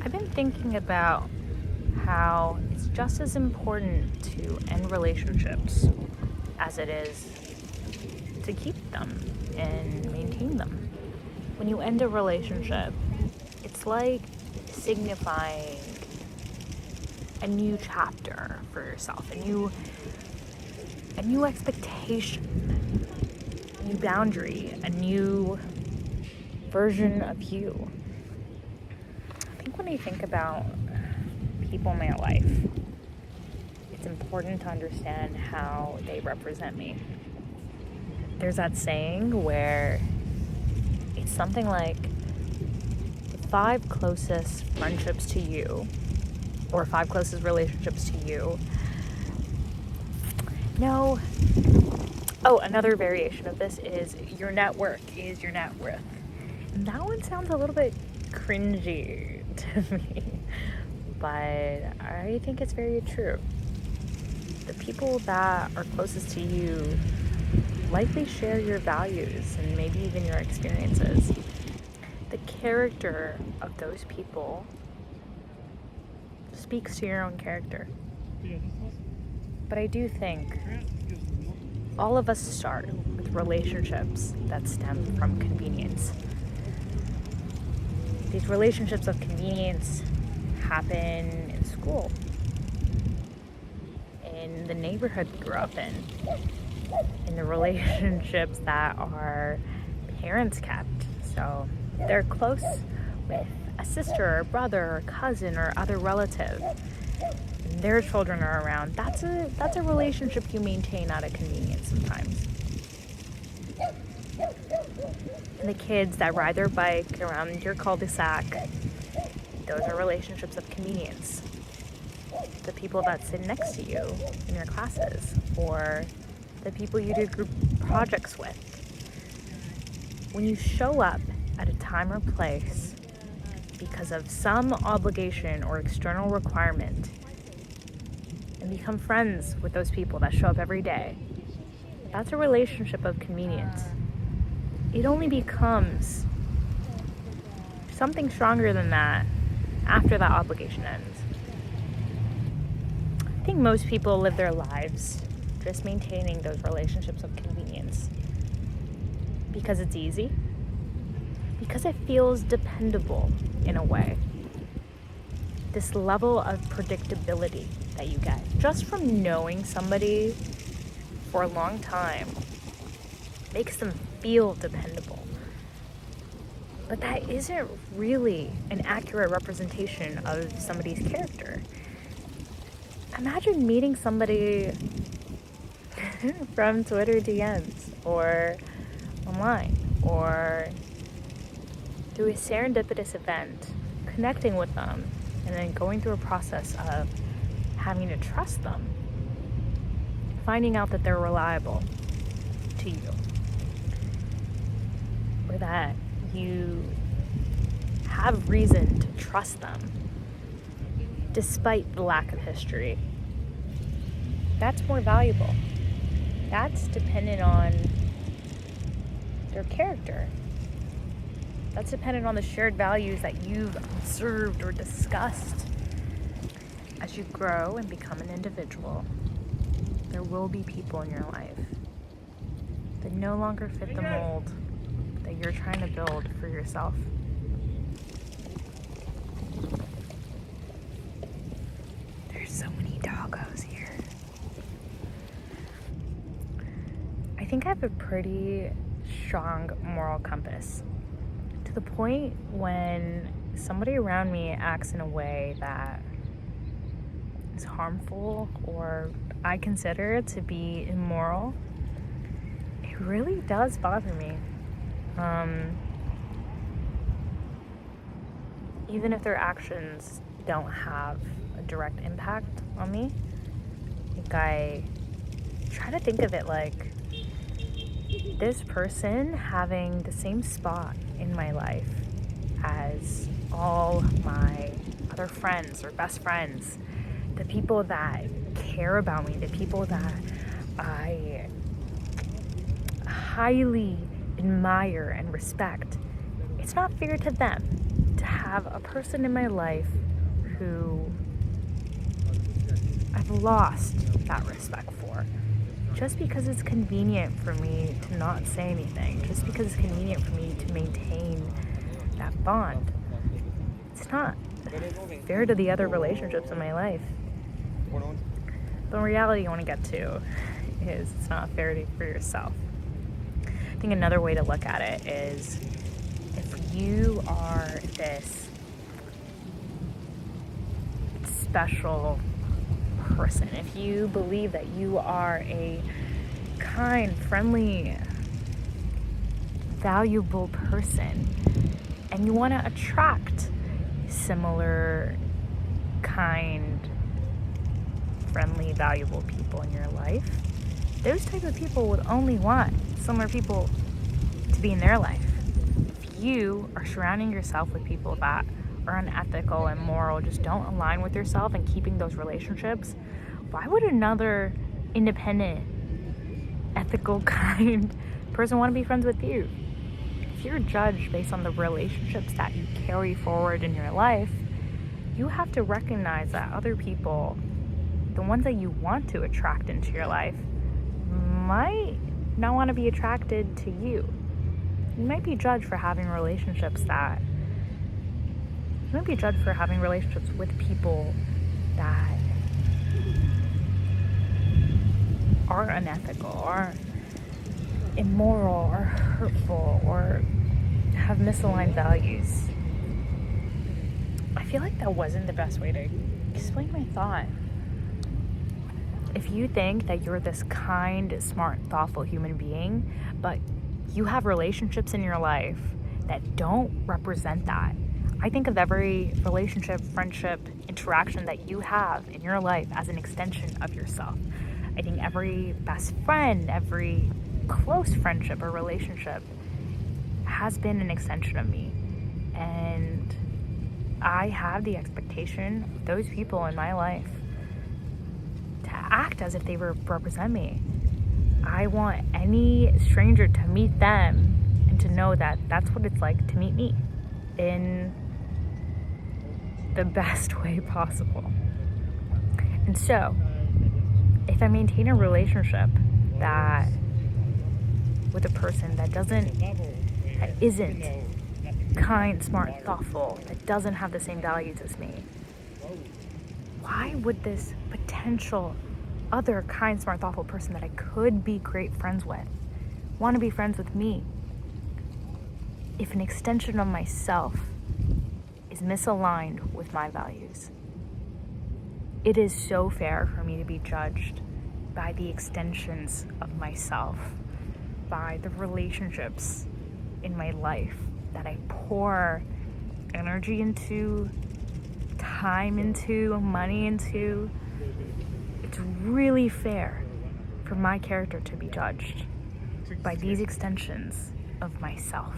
I've been thinking about how it's just as important to end relationships as it is to keep them and maintain them. When you end a relationship, it's like signifying a new chapter for yourself, a new expectation, a new boundary, a new version of you. I think when I think about people in my life, it's important to understand how they represent me. There's that saying where it's something like the 5 closest friendships to you, or 5 closest relationships to you. No. Oh, another variation of this is your network is your net worth. And that one sounds a little bit cringy to me, but I think it's very true. The people that are closest to you likely share your values and maybe even your experiences. The character of those people speaks to your own character. But I do think all of us start with relationships that stem from convenience. These relationships of convenience happen in school, in the neighborhood we grew up in the relationships that our parents kept. So they're close with a sister or brother or cousin or other relative, and their children are around. That's a relationship you maintain out of convenience sometimes. And the kids that ride their bike around your cul-de-sac, those are relationships of convenience. The people that sit next to you in your classes, or the people you do group projects with. When you show up at a time or place because of some obligation or external requirement and become friends with those people that show up every day, that's a relationship of convenience. It only becomes something stronger than that after that obligation ends. I think most people live their lives just maintaining those relationships of convenience because it's easy, because it feels dependable in a way. This level of predictability that you get just from knowing somebody for a long time makes them feel dependable. But that isn't really an accurate representation of somebody's character. Imagine meeting somebody from Twitter DMs or online or through a serendipitous event, connecting with them, and then going through a process of having to trust them, finding out that they're reliable to you, or that you have reason to trust them despite the lack of history. That's more valuable. That's dependent on their character. That's dependent on the shared values that you've observed or discussed. As you grow and become an individual, there will be people in your life that no longer fit the mold that you're trying to build for yourself. There's so many doggos here. I think I have a pretty strong moral compass, to the point when somebody around me acts in a way that is harmful or I consider to be immoral, it really does bother me. Even if their actions don't have a direct impact on me, like I try to think of it like this person having the same spot in my life as all my other friends or best friends, the people that care about me, the people that I highly admire and respect. It's not fair to them to have have a person in my life who I've lost that respect for. Just because it's convenient for me to not say anything, just because it's convenient for me to maintain that bond. It's not fair to the other relationships in my life. But in reality, you want to get to is it's not fair for yourself. I think another way to look at it is if you are this special person, if you believe that you are a kind, friendly, valuable person, and you want to attract similar, kind, friendly, valuable people in your life, those type of people would only want similar people to be in their life. If you are surrounding yourself with people that are unethical and immoral, just don't align with yourself and keeping those relationships, why would another independent, ethical, kind person want to be friends with you? If you're judged based on the relationships that you carry forward in your life, you have to recognize that other people, the ones that you want to attract into your life, might not want to be attracted to you. You might be judged for having relationships with people that are unethical, or immoral, or hurtful, or have misaligned values. I feel like that wasn't the best way to explain my thought. If you think that you're this kind, smart, thoughtful human being, but you have relationships in your life that don't represent that, I think of every relationship, friendship, interaction that you have in your life as an extension of yourself. I think every best friend, every close friendship or relationship has been an extension of me. And I have the expectation of those people in my life to act as if they represent me. I want any stranger to meet them and to know that that's what it's like to meet me in the best way possible. And so, if I maintain a relationship that with a person that isn't kind, smart, thoughtful, that doesn't have the same values as me, why would this potential other kind, smart, thoughtful person that I could be great friends with want to be friends with me if an extension of myself is misaligned with my values? It is so fair for me to be judged by the extensions of myself, by the relationships in my life that I pour energy into, time into, money into. It's really fair for my character to be judged by these extensions of myself.